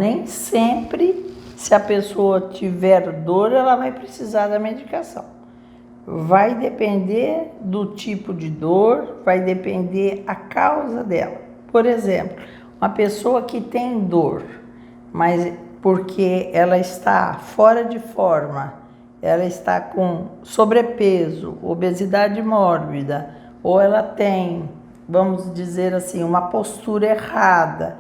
nem sempre, se a pessoa tiver dor, ela vai precisar da medicação. Vai depender do tipo de dor, vai depender a causa dela. Por exemplo, uma pessoa que tem dor, mas porque ela está fora de forma, ela está com sobrepeso, obesidade mórbida, ou ela tem, vamos dizer assim, uma postura errada,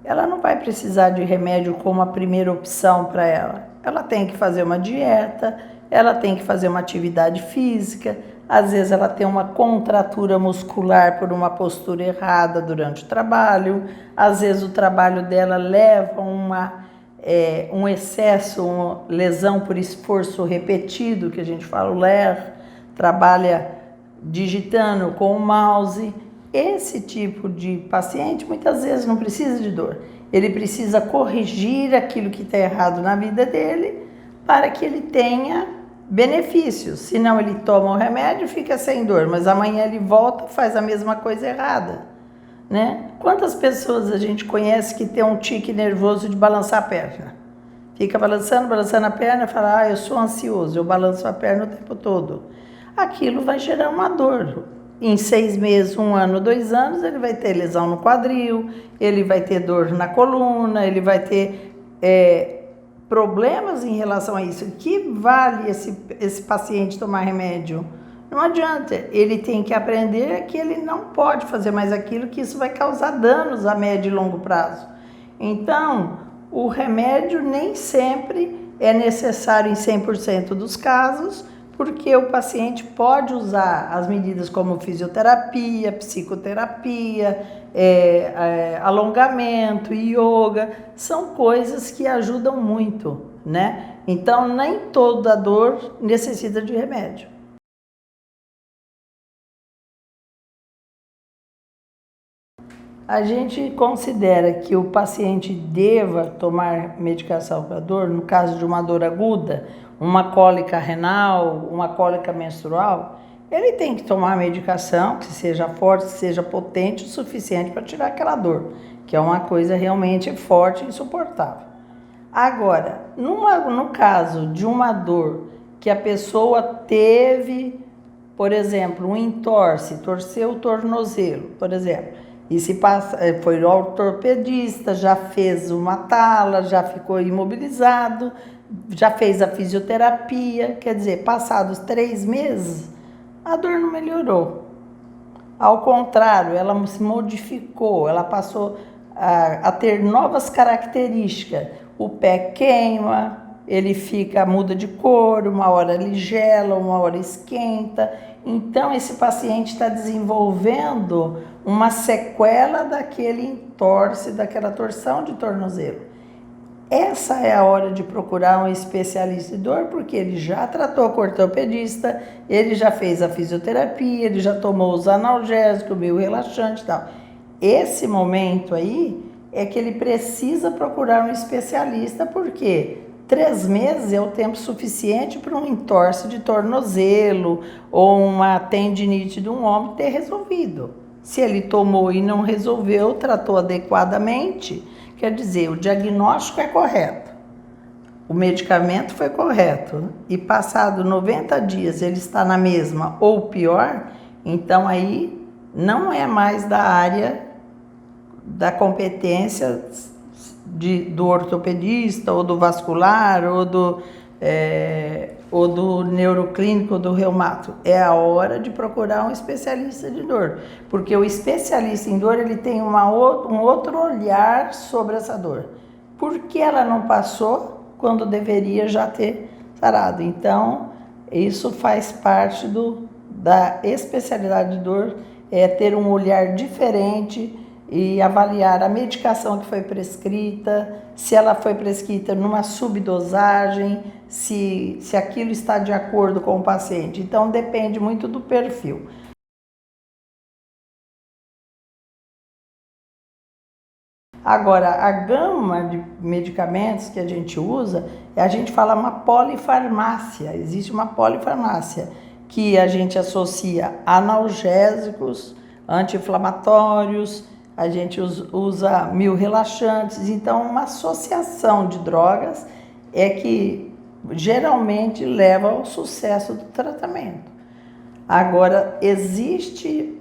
ela não vai precisar de remédio como a primeira opção para ela. Ela tem que fazer uma dieta, ela tem que fazer uma atividade física, às vezes ela tem uma contratura muscular por uma postura errada durante o trabalho, às vezes o trabalho dela leva um excesso, uma lesão por esforço repetido, que a gente fala o LER, trabalha digitando com o mouse. Esse tipo de paciente muitas vezes não precisa de dor, ele precisa corrigir aquilo que está errado na vida dele para que ele tenha benefícios, senão ele toma o remédio e fica sem dor, mas amanhã ele volta e faz a mesma coisa errada, né? Quantas pessoas a gente conhece que tem um tique nervoso de balançar a perna? Fica balançando a perna e fala, eu sou ansioso, eu balanço a perna o tempo todo. Aquilo vai gerar uma dor. Em 6 meses, 1 ano, 2 anos, ele vai ter lesão no quadril, ele vai ter dor na coluna, ele vai ter problemas em relação a isso. Que vale esse paciente tomar remédio? Não adianta, ele tem que aprender que ele não pode fazer mais aquilo, que isso vai causar danos a médio e longo prazo. Então, o remédio nem sempre é necessário em 100% dos casos, porque o paciente pode usar as medidas como fisioterapia, psicoterapia, alongamento, yoga, são coisas que ajudam muito, né? Então, nem toda dor necessita de remédio. A gente considera que o paciente deva tomar medicação para dor, no caso de uma dor aguda, uma cólica renal, uma cólica menstrual, ele tem que tomar medicação que seja forte, que seja potente o suficiente para tirar aquela dor, que é uma coisa realmente forte e insuportável. Agora, no caso de uma dor que a pessoa teve, por exemplo, um entorse, torceu o tornozelo, por exemplo, e se passa, foi ao ortopedista, já fez uma tala, já ficou imobilizado, já fez a fisioterapia, quer dizer, passados 3 meses, a dor não melhorou. Ao contrário, ela se modificou, ela passou a ter novas características. O pé queima, ele muda de cor, uma hora ele gela, uma hora esquenta. Então, esse paciente está desenvolvendo uma sequela daquele entorse, daquela torção de tornozelo. Essa é a hora de procurar um especialista de dor, porque ele já tratou com o ortopedista, ele já fez a fisioterapia, ele já tomou os analgésicos, meio relaxante e tal. Esse momento aí é que ele precisa procurar um especialista, porque 3 meses é o tempo suficiente para um entorse de tornozelo ou uma tendinite de um ombro ter resolvido. Se ele tomou e não resolveu, tratou adequadamente, quer dizer, o diagnóstico é correto, o medicamento foi correto e passado 90 dias ele está na mesma ou pior, então aí não é mais da área da competência do ortopedista, ou do vascular, ou do neuroclínico, do reumato. É a hora de procurar um especialista de dor, porque o especialista em dor ele tem um outro olhar sobre essa dor. Por que ela não passou quando deveria já ter sarado? Então, isso faz parte da especialidade de dor, é ter um olhar diferente e avaliar a medicação que foi prescrita, se ela foi prescrita numa subdosagem, se aquilo está de acordo com o paciente. Então, depende muito do perfil. Agora, a gama de medicamentos que a gente usa, a gente fala uma polifarmácia. Existe uma polifarmácia que a gente associa analgésicos, anti-inflamatórios, a gente usa 1000 relaxantes. Então, uma associação de drogas é que geralmente leva ao sucesso do tratamento. Agora, existe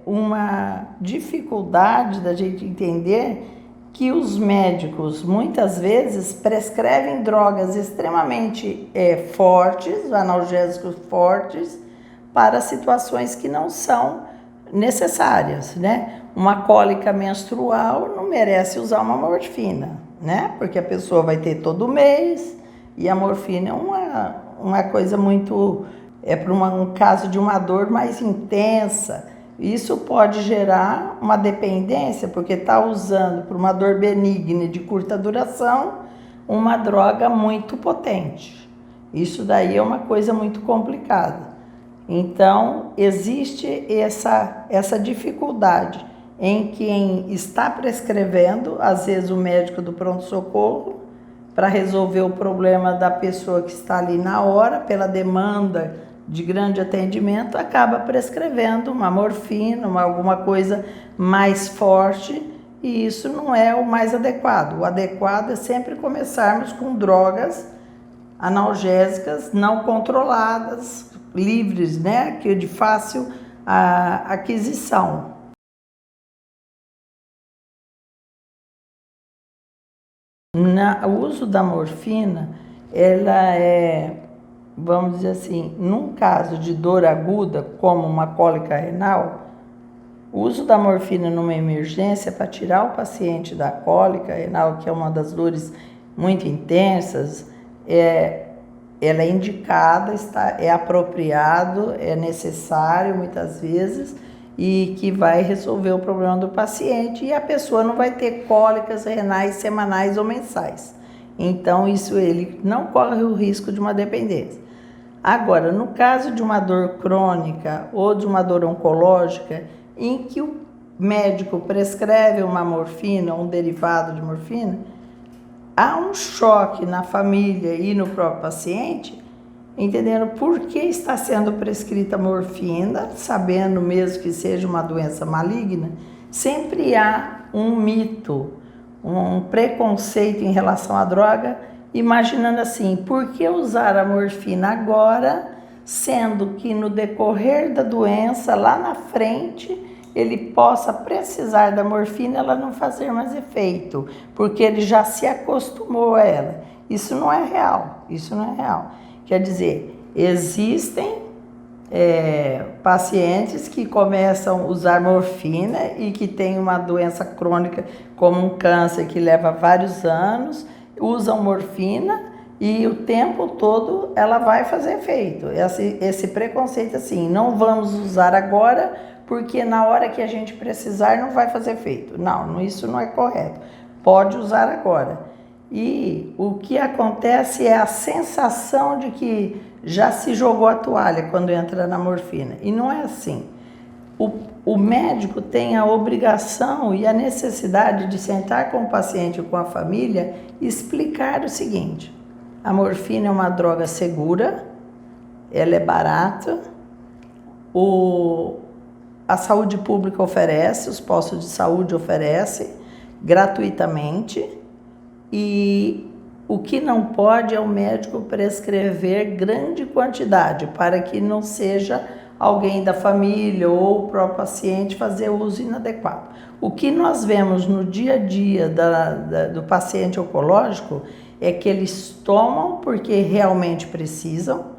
uma dificuldade da gente entender que os médicos muitas vezes prescrevem drogas extremamente fortes, analgésicos fortes, para situações que não são necessárias, né? Uma cólica menstrual não merece usar uma morfina, né? Porque a pessoa vai ter todo mês e a morfina é uma coisa muito... para um caso de uma dor mais intensa. Isso pode gerar uma dependência, porque está usando para uma dor benigna de curta duração uma droga muito potente. Isso daí é uma coisa muito complicada. Então, existe essa dificuldade em quem está prescrevendo, às vezes o médico do pronto-socorro, para resolver o problema da pessoa que está ali na hora, pela demanda de grande atendimento, acaba prescrevendo uma morfina, alguma coisa mais forte, e isso não é o mais adequado. O adequado é sempre começarmos com drogas analgésicas não controladas, livres, né, que de fácil aquisição. O uso da morfina, ela vamos dizer assim, num caso de dor aguda, como uma cólica renal, o uso da morfina numa emergência para tirar o paciente da cólica renal, que é uma das dores muito intensas, ela é indicada, é apropriado, é necessário muitas vezes, e que vai resolver o problema do paciente, e a pessoa não vai ter cólicas renais semanais ou mensais. Então, ele não corre o risco de uma dependência. Agora, no caso de uma dor crônica ou de uma dor oncológica, em que o médico prescreve uma morfina, um derivado de morfina, há um choque na família e no próprio paciente, entendendo por que está sendo prescrita morfina, sabendo mesmo que seja uma doença maligna. Sempre há um mito, um preconceito em relação à droga, imaginando assim, por que usar a morfina agora, sendo que no decorrer da doença, lá na frente, ele possa precisar da morfina, ela não fazer mais efeito, porque ele já se acostumou a ela. Isso não é real, isso não é real. Quer dizer, existem pacientes que começam a usar morfina e que têm uma doença crônica, como um câncer que leva vários anos, usam morfina e o tempo todo ela vai fazer efeito. Esse preconceito assim, não vamos usar agora, porque na hora que a gente precisar não vai fazer efeito. Não, isso não é correto. Pode usar agora. E o que acontece é a sensação de que já se jogou a toalha quando entra na morfina. E não é assim. O médico tem a obrigação e a necessidade de sentar com o paciente ou com a família e explicar o seguinte: a morfina é uma droga segura, ela é barata, a saúde pública oferece, os postos de saúde oferecem gratuitamente, e o que não pode é o médico prescrever grande quantidade, para que não seja alguém da família ou o próprio paciente fazer uso inadequado. O que nós vemos no dia a dia do paciente oncológico é que eles tomam porque realmente precisam,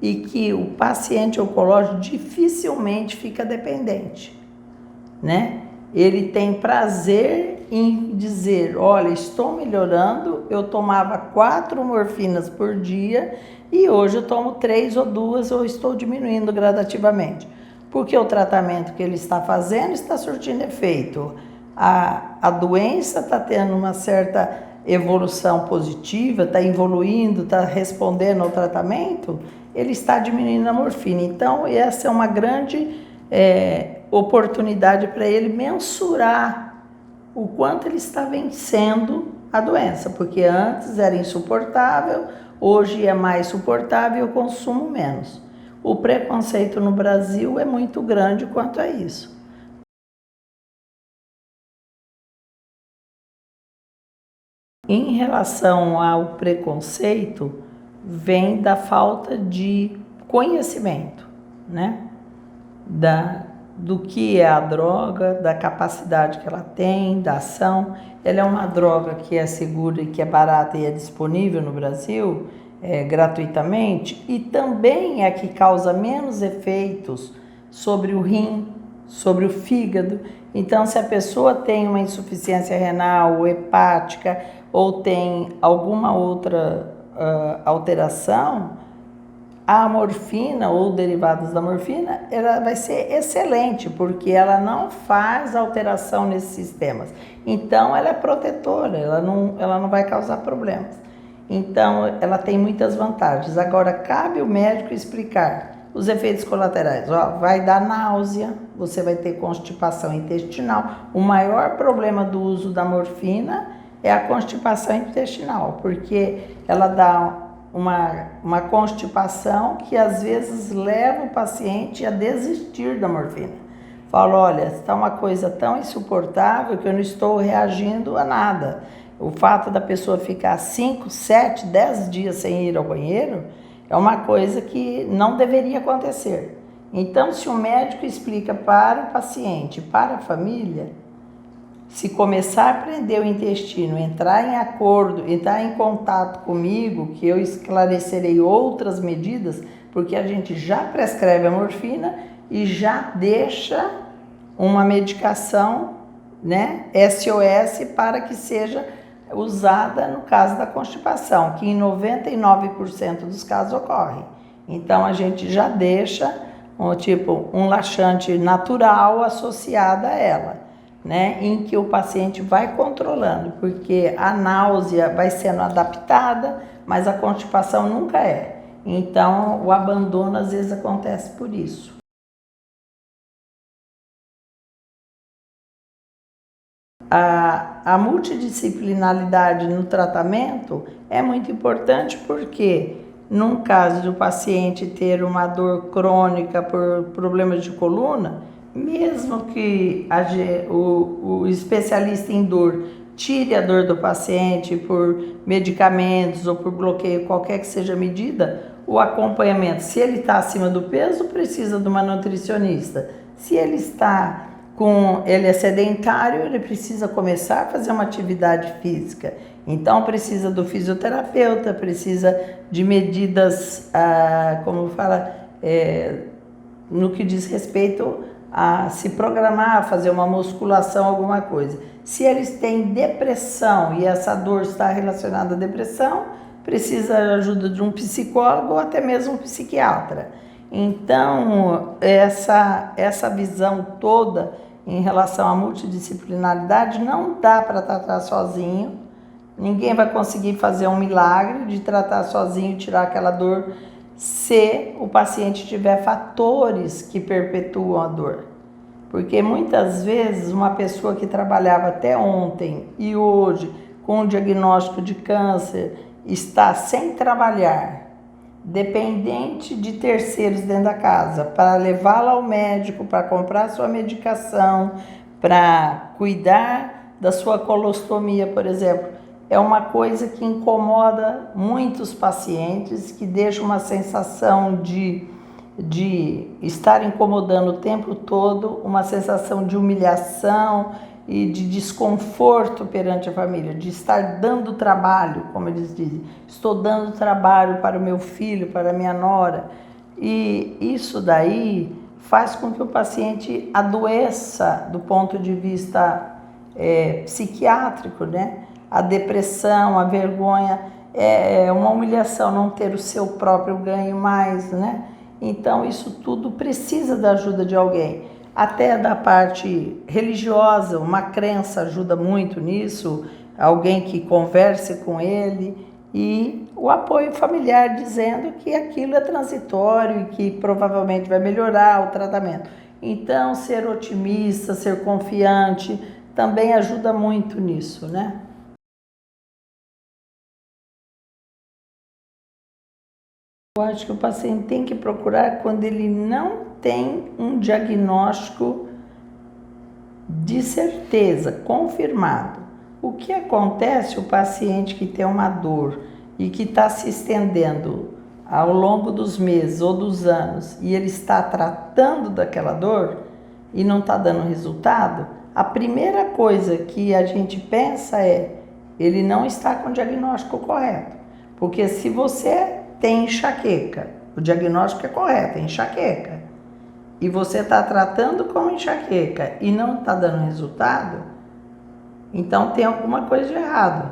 e que o paciente oncológico dificilmente fica dependente, né? Ele tem prazer em dizer, olha, estou melhorando, eu tomava 4 morfinas por dia e hoje eu tomo 3 ou 2, ou estou diminuindo gradativamente. Porque o tratamento que ele está fazendo está surtindo efeito. A doença está tendo uma certa evolução positiva, está evoluindo, está respondendo ao tratamento, ele está diminuindo a morfina. Então, essa é uma grande oportunidade para ele mensurar o quanto ele está vencendo a doença, porque antes era insuportável, hoje é mais suportável e eu consumo menos. O preconceito no Brasil é muito grande quanto a isso. Em relação ao preconceito, vem da falta de conhecimento, né? Do que é a droga, da capacidade que ela tem, da ação. Ela é uma droga que é segura e que é barata e é disponível no Brasil gratuitamente, e também é a que causa menos efeitos sobre o rim, sobre o fígado. Então, se a pessoa tem uma insuficiência renal ou hepática ou tem alguma outra alteração, a morfina ou derivados da morfina, ela vai ser excelente, porque ela não faz alteração nesses sistemas. Então, ela é protetora, ela não vai causar problemas. Então, ela tem muitas vantagens. Agora, cabe o médico explicar os efeitos colaterais. Vai dar náusea, você vai ter constipação intestinal. O maior problema do uso da morfina é a constipação intestinal, porque ela dá uma constipação que às vezes leva o paciente a desistir da morfina. Fala, olha, está uma coisa tão insuportável que eu não estou reagindo a nada. O fato da pessoa ficar 5, 7, 10 dias sem ir ao banheiro é uma coisa que não deveria acontecer. Então, se o médico explica para o paciente, para a família, se começar a prender o intestino, entrar em acordo, entrar em contato comigo, que eu esclarecerei outras medidas, porque a gente já prescreve a morfina e já deixa uma medicação, né, SOS, para que seja usada no caso da constipação, que em 99% dos casos ocorre. Então a gente já deixa um laxante natural associado a ela, né, em que o paciente vai controlando, porque a náusea vai sendo adaptada, mas a constipação nunca é. Então o abandono às vezes acontece por isso. A multidisciplinaridade no tratamento é muito importante, porque num caso do paciente ter uma dor crônica por problemas de coluna, mesmo que o especialista em dor tire a dor do paciente por medicamentos ou por bloqueio, qualquer que seja a medida, o acompanhamento, se ele está acima do peso, precisa de uma nutricionista. Se ele ele é sedentário, ele precisa começar a fazer uma atividade física. Então precisa do fisioterapeuta, precisa de medidas, como fala, no que diz respeito a se programar, a fazer uma musculação, alguma coisa. Se eles têm depressão e essa dor está relacionada à depressão, precisa da ajuda de um psicólogo ou até mesmo um psiquiatra. Então, essa visão toda em relação à multidisciplinaridade não dá para tratar sozinho. Ninguém vai conseguir fazer um milagre de tratar sozinho e tirar aquela dor, se o paciente tiver fatores que perpetuam a dor. Porque muitas vezes uma pessoa que trabalhava até ontem e hoje com o diagnóstico de câncer está sem trabalhar, dependente de terceiros dentro da casa, para levá-la ao médico, para comprar sua medicação, para cuidar da sua colostomia, por exemplo, é uma coisa que incomoda muitos pacientes, que deixa uma sensação de estar incomodando o tempo todo, uma sensação de humilhação e de desconforto perante a família, de estar dando trabalho, como eles dizem, estou dando trabalho para o meu filho, para a minha nora, e isso daí faz com que o paciente adoeça do ponto de vista psiquiátrico, né? A depressão, a vergonha, é uma humilhação não ter o seu próprio ganho mais, né? Então isso tudo precisa da ajuda de alguém. Até da parte religiosa, uma crença ajuda muito nisso, alguém que converse com ele, e o apoio familiar dizendo que aquilo é transitório e que provavelmente vai melhorar o tratamento. Então, ser otimista, ser confiante, também ajuda muito nisso, né? Eu acho que o paciente tem que procurar quando ele não tem um diagnóstico de certeza, confirmado. O que acontece, o paciente que tem uma dor e que está se estendendo ao longo dos meses ou dos anos e ele está tratando daquela dor e não está dando resultado, a primeira coisa que a gente pensa é, ele não está com o diagnóstico correto. Porque se você tem enxaqueca, o diagnóstico é correto, é enxaqueca, e você está tratando com enxaqueca e não está dando resultado, então tem alguma coisa de errado,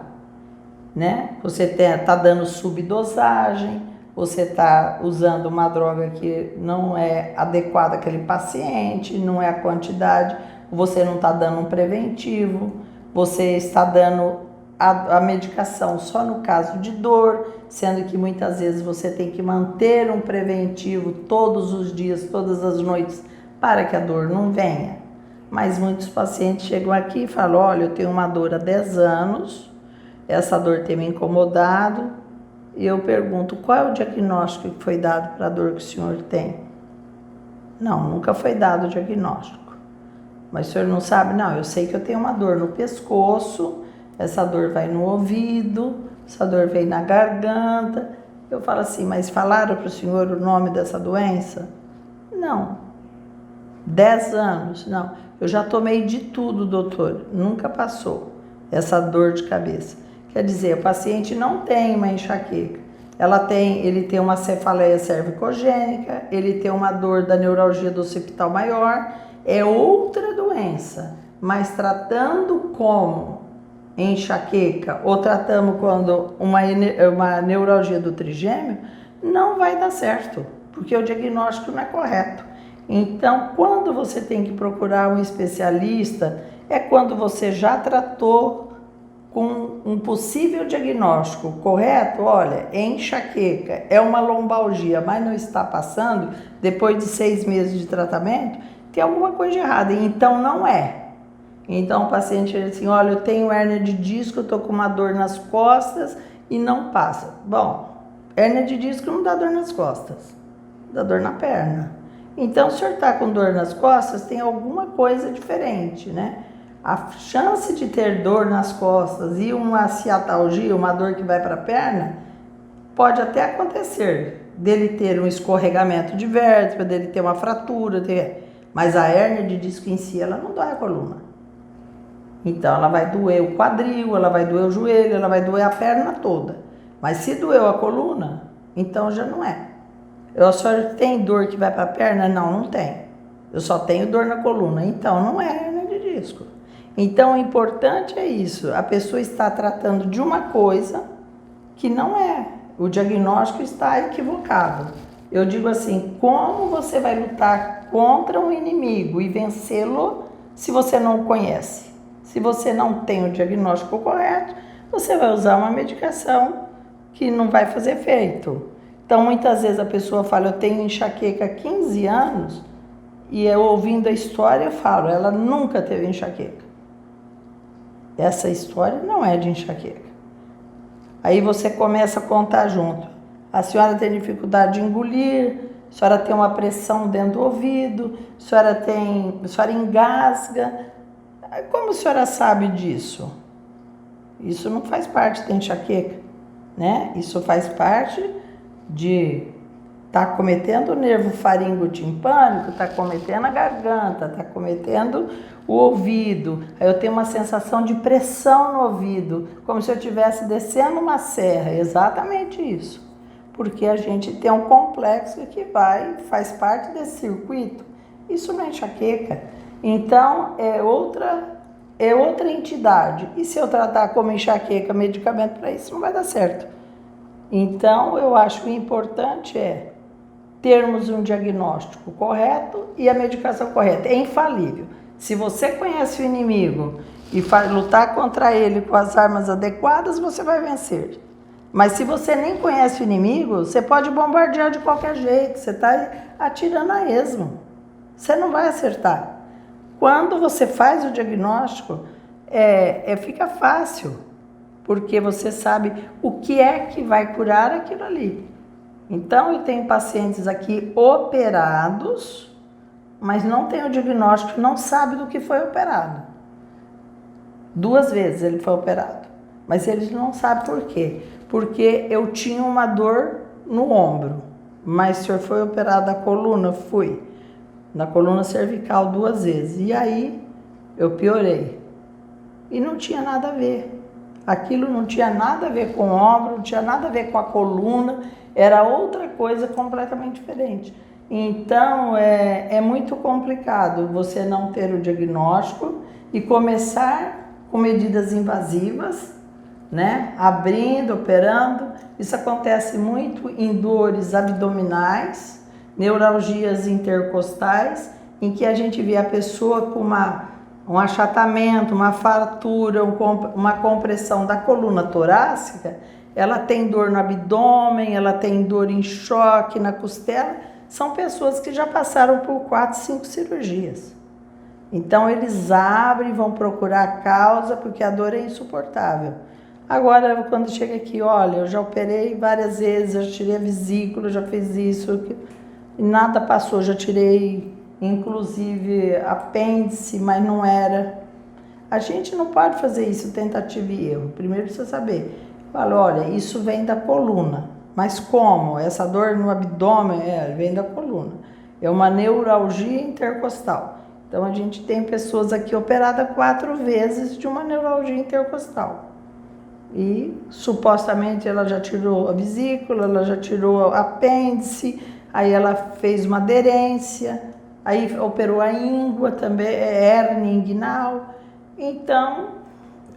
né? Você está dando subdosagem, você está usando uma droga que não é adequada àquele paciente, não é a quantidade, você não está dando um preventivo, você está dando a medicação só no caso de dor, sendo que muitas vezes você tem que manter um preventivo todos os dias, todas as noites, para que a dor não venha. Mas muitos pacientes chegam aqui e falam, olha, eu tenho uma dor há 10 anos, essa dor tem me incomodado, e eu pergunto, qual é o diagnóstico que foi dado para a dor que o senhor tem? Não, nunca foi dado o diagnóstico. Mas o senhor não sabe? Não, eu sei que eu tenho uma dor no pescoço, essa dor vai no ouvido, essa dor vem na garganta. Eu falo assim, mas falaram para o senhor o nome dessa doença? Não. 10 anos? Não. Eu já tomei de tudo, doutor. Nunca passou essa dor de cabeça. Quer dizer, o paciente não tem uma enxaqueca. Ele tem uma cefaleia cervicogênica, ele tem uma dor da neuralgia do occipital maior, é outra doença, mas tratando como enxaqueca ou tratamos quando uma neuralgia do trigêmeo, não vai dar certo, porque o diagnóstico não é correto. Então, quando você tem que procurar um especialista, é quando você já tratou com um possível diagnóstico correto, olha, é enxaqueca, é uma lombalgia, mas não está passando, depois de 6 meses de tratamento, tem alguma coisa errada, então não é. Então o paciente diz assim, olha, eu tenho hérnia de disco, eu estou com uma dor nas costas e não passa. Bom, hérnia de disco não dá dor nas costas, dá dor na perna. Então, se o senhor está com dor nas costas, tem alguma coisa diferente, né? A chance de ter dor nas costas e uma ciatalgia, uma dor que vai para a perna, pode até acontecer, dele ter um escorregamento de vértebra, dele ter uma fratura, mas a hérnia de disco em si, ela não dói a coluna. Então, ela vai doer o quadril, ela vai doer o joelho, ela vai doer a perna toda. Mas se doeu a coluna, então já não é. Eu só tenho dor que vai para a perna? Não, não tem. Eu só tenho dor na coluna, então não é hérnia de disco. Então, o importante é isso, a pessoa está tratando de uma coisa que não é. O diagnóstico está equivocado. Eu digo assim, como você vai lutar contra um inimigo e vencê-lo se você não o conhece? Se você não tem o diagnóstico correto, você vai usar uma medicação que não vai fazer efeito. Então, muitas vezes a pessoa fala, eu tenho enxaqueca há 15 anos, e eu ouvindo a história, eu falo, ela nunca teve enxaqueca. Essa história não é de enxaqueca. Aí você começa a contar junto. A senhora tem dificuldade de engolir, a senhora tem uma pressão dentro do ouvido, a senhora engasga. Como a senhora sabe disso? Isso não faz parte da enxaqueca, né? Isso faz parte de estar cometendo o nervo faringotimpânico, está cometendo a garganta, está cometendo o ouvido. Aí eu tenho uma sensação de pressão no ouvido, como se eu estivesse descendo uma serra, exatamente isso. Porque a gente tem um complexo que faz parte desse circuito. Isso não é enxaqueca. Então, é outra entidade. E se eu tratar como enxaqueca, medicamento para isso, não vai dar certo. Então, eu acho que o importante é termos um diagnóstico correto e a medicação correta. É infalível. Se você conhece o inimigo e lutar contra ele com as armas adequadas, você vai vencer. Mas se você nem conhece o inimigo, você pode bombardear de qualquer jeito. Você está atirando a esmo. Você não vai acertar. Quando você faz o diagnóstico, fica fácil, porque você sabe o que é que vai curar aquilo ali. Então, eu tenho pacientes aqui operados, mas não tem o diagnóstico, não sabe do que foi operado. 2 vezes ele foi operado. Mas eles não sabem por quê. Porque eu tinha uma dor no ombro. Mas o senhor foi operado da coluna? Fui. Na coluna cervical 2 vezes. E aí eu piorei. E não tinha nada a ver. Aquilo não tinha nada a ver com o ombro, não tinha nada a ver com a coluna. Era outra coisa completamente diferente. Então é muito complicado você não ter o diagnóstico e começar com medidas invasivas, né? Abrindo, operando. Isso acontece muito em dores abdominais, neuralgias intercostais, em que a gente vê a pessoa com um achatamento, uma fratura, uma compressão da coluna torácica. Ela tem dor no abdômen, ela tem dor em choque na costela. São pessoas que já passaram por 4, 5 cirurgias. Então eles abrem e vão procurar a causa porque a dor é insuportável. Agora, quando chega aqui, olha, eu já operei várias vezes, eu tirei a vesícula, já fiz isso, e nada passou, já tirei inclusive apêndice, mas não era. A gente não pode fazer isso, tentativa e erro. Primeiro precisa saber. Fala, olha, isso vem da coluna. Mas como? Essa dor no abdômen vem da coluna. É uma neuralgia intercostal. Então a gente tem pessoas aqui operadas 4 vezes de uma neuralgia intercostal. E supostamente ela já tirou a vesícula, ela já tirou o apêndice, aí ela fez uma aderência, aí operou a íngua também, hérnia inguinal. Então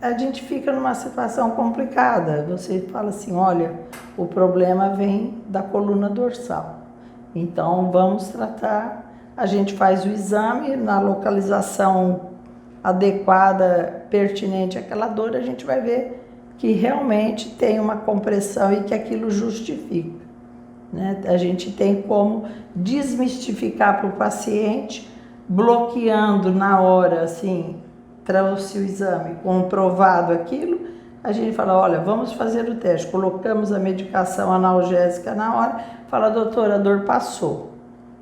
a gente fica numa situação complicada. Você fala assim, olha, o problema vem da coluna dorsal. Então vamos tratar, a gente faz o exame na localização adequada, pertinente àquela dor, a gente vai ver que realmente tem uma compressão e que aquilo justifica, né? A gente tem como desmistificar para o paciente, bloqueando na hora, assim, trouxe o exame comprovado aquilo, a gente fala, olha, vamos fazer o teste, colocamos a medicação analgésica na hora, fala, doutora, a dor passou.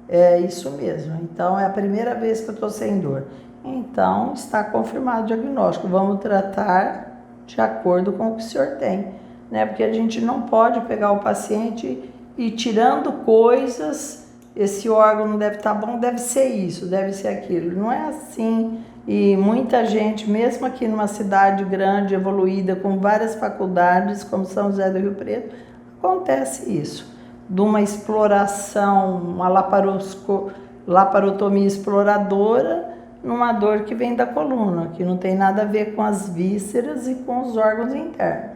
É isso mesmo, então é a primeira vez que eu estou sem dor. Então está confirmado o diagnóstico, vamos tratar de acordo com o que o senhor tem, né? Porque a gente não pode pegar o paciente e tirando coisas, esse órgão não deve estar bom, deve ser isso, deve ser aquilo. Não é assim. E muita gente, mesmo aqui numa cidade grande, evoluída, com várias faculdades, como São José do Rio Preto, acontece isso. De uma exploração, uma laparotomia exploradora, numa dor que vem da coluna, que não tem nada a ver com as vísceras e com os órgãos internos.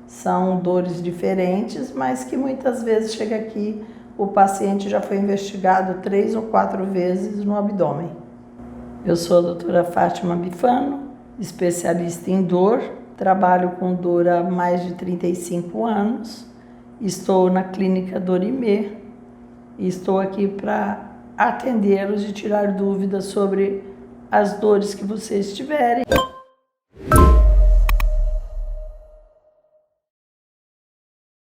São dores diferentes, mas que muitas vezes chega aqui, o paciente já foi investigado 3 ou 4 vezes no abdômen. Eu sou a doutora Fátima Bifano, especialista em dor, trabalho com dor há mais de 35 anos, estou na clínica Dorimê e estou aqui para atendê-los e tirar dúvidas sobre as dores que vocês tiverem.